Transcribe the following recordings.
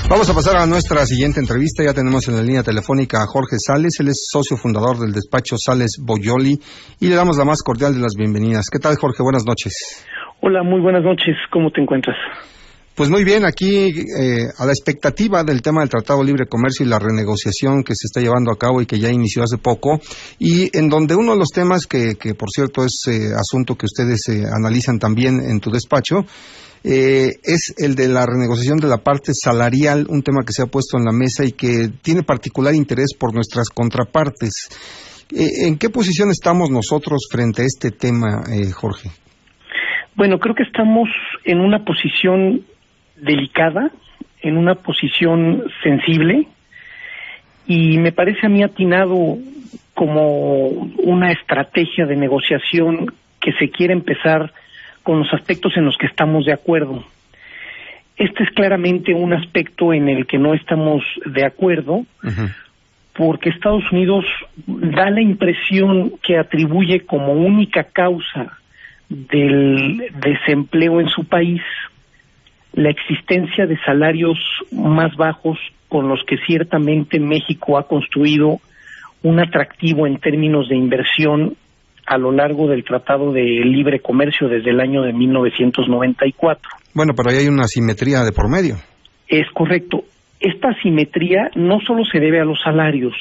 Vamos a pasar a nuestra siguiente entrevista. Ya tenemos en la línea telefónica a Jorge Sales. Él es socio fundador del despacho Sales Boyoli y le damos la más cordial de las bienvenidas. ¿Qué tal, Jorge? Buenas noches. Hola, muy buenas noches. ¿Cómo te encuentras? Pues muy bien, aquí a la expectativa del tema del Tratado de Libre Comercio y la renegociación que se está llevando a cabo y que ya inició hace poco, y en donde uno de los temas que por cierto es asunto que ustedes analizan también en tu despacho, es el de la renegociación de la parte salarial, un tema que se ha puesto en la mesa y que tiene particular interés por nuestras contrapartes. ¿En qué posición estamos nosotros frente a este tema, Jorge? Bueno, creo que estamos en una posición delicada, en una posición sensible, y me parece a mí atinado como una estrategia de negociación que se quiere empezar con los aspectos en los que estamos de acuerdo. Este es claramente un aspecto en el que no estamos de acuerdo, porque Estados Unidos da la impresión que atribuye como única causa del desempleo en su país la existencia de salarios más bajos, con los que ciertamente México ha construido un atractivo en términos de inversión a lo largo del Tratado de Libre Comercio desde el año de 1994. Bueno, pero ahí hay una asimetría de por medio. Es correcto. Esta asimetría no solo se debe a los salarios,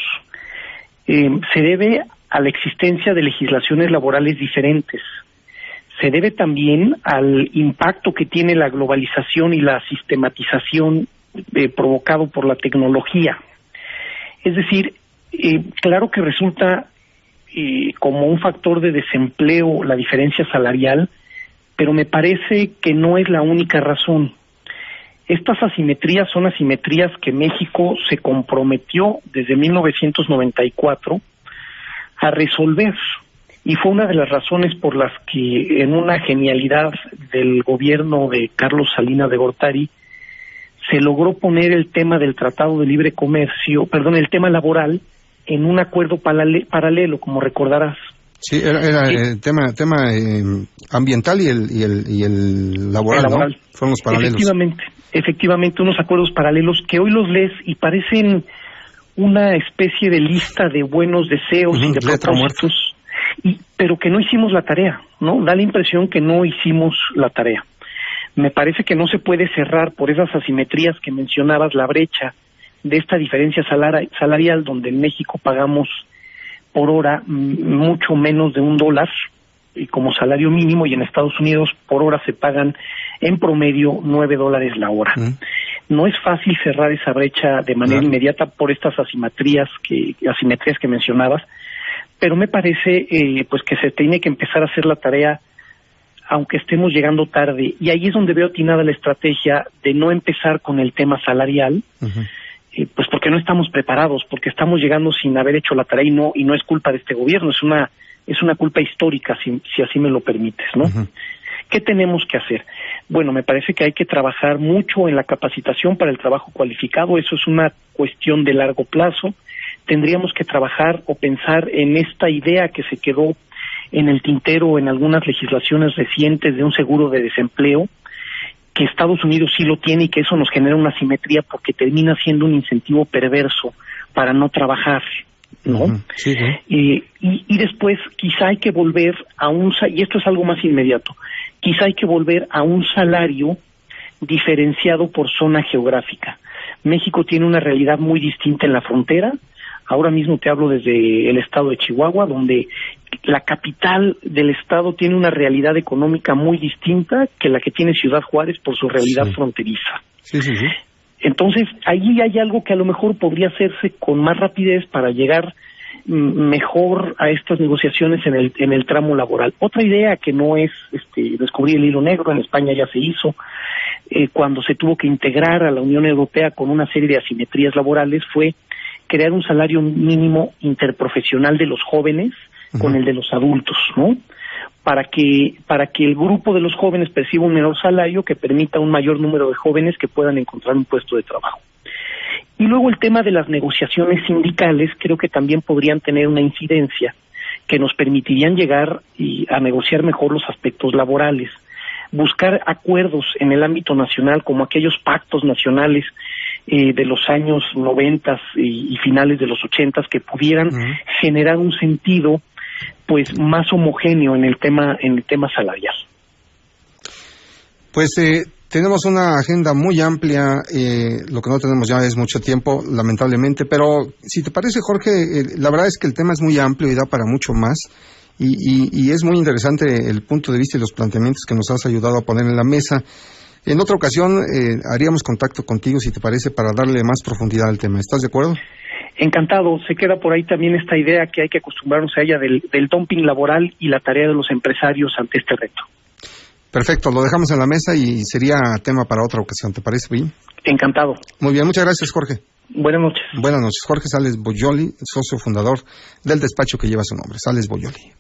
se debe a la existencia de legislaciones laborales diferentes. Se debe también al impacto que tiene la globalización y la sistematización provocado por la tecnología. Es decir, claro que resulta como un factor de desempleo la diferencia salarial, pero me parece que no es la única razón. Estas asimetrías son asimetrías que México se comprometió desde 1994 a resolver. Y fue una de las razones por las que en una genialidad del gobierno de Carlos Salinas de Gortari se logró poner el tema del Tratado de Libre Comercio, el tema laboral, en un acuerdo paralelo, como recordarás. Sí, era el tema ambiental y el laboral, ¿no? Fueron los paralelos. Efectivamente, unos acuerdos paralelos que hoy los lees y parecen una especie de lista de buenos deseos y de propósitos, pero que no hicimos la tarea, ¿no? Da la impresión que no hicimos la tarea. Me parece que no se puede cerrar por esas asimetrías que mencionabas la brecha de esta diferencia salarial, donde en México pagamos por hora mucho menos de $1 y como salario mínimo, y en Estados Unidos por hora se pagan en promedio $9 la hora. No es fácil cerrar esa brecha de manera inmediata por estas asimetrías que mencionabas, pero me parece pues que se tiene que empezar a hacer la tarea aunque estemos llegando tarde, y ahí es donde veo atinada la estrategia de no empezar con el tema salarial, pues porque no estamos preparados, porque estamos llegando sin haber hecho la tarea, y no es culpa de este gobierno, es una culpa histórica, si así me lo permites, ¿no? ¿Qué tenemos que hacer? Bueno, me parece que hay que trabajar mucho en la capacitación para el trabajo cualificado. Eso es una cuestión de largo plazo. Tendríamos que trabajar o pensar en esta idea que se quedó en el tintero en algunas legislaciones recientes de un seguro de desempleo, que Estados Unidos sí lo tiene, y que eso nos genera una asimetría porque termina siendo un incentivo perverso para no trabajar, ¿no? Sí. Y después quizá hay que volver a y esto es algo más inmediato, quizá hay que volver a un salario diferenciado por zona geográfica. México tiene una realidad muy distinta en la frontera. Ahora mismo te hablo desde el estado de Chihuahua, donde la capital del estado tiene una realidad económica muy distinta que la que tiene Ciudad Juárez por su realidad fronteriza. Sí. Entonces, ahí hay algo que a lo mejor podría hacerse con más rapidez para llegar mejor a estas negociaciones en el tramo laboral. Otra idea que no es descubrir el hilo negro, en España ya se hizo, cuando se tuvo que integrar a la Unión Europea con una serie de asimetrías laborales, fue crear un salario mínimo interprofesional de los jóvenes con el de los adultos, ¿no? Para que el grupo de los jóvenes perciba un menor salario que permita un mayor número de jóvenes que puedan encontrar un puesto de trabajo. Y luego el tema de las negociaciones sindicales creo que también podrían tener una incidencia que nos permitirían llegar a negociar mejor los aspectos laborales, buscar acuerdos en el ámbito nacional como aquellos pactos nacionales de los años 90 y finales de los 80 que pudieran generar un sentido pues más homogéneo en el tema salarial. Pues tenemos una agenda muy amplia, lo que no tenemos ya es mucho tiempo, lamentablemente, pero si te parece, Jorge, la verdad es que el tema es muy amplio y da para mucho más, y es muy interesante el punto de vista y los planteamientos que nos has ayudado a poner en la mesa. En otra ocasión haríamos contacto contigo, si te parece, para darle más profundidad al tema. ¿Estás de acuerdo? Encantado. Se queda por ahí también esta idea que hay que acostumbrarnos a ella del dumping laboral y la tarea de los empresarios ante este reto. Perfecto, lo dejamos en la mesa y sería tema para otra ocasión, ¿te parece bien? Encantado. Muy bien, muchas gracias, Jorge. Buenas noches. Buenas noches. Jorge Sales Boyoli, socio fundador del despacho que lleva su nombre, Sales Boyoli.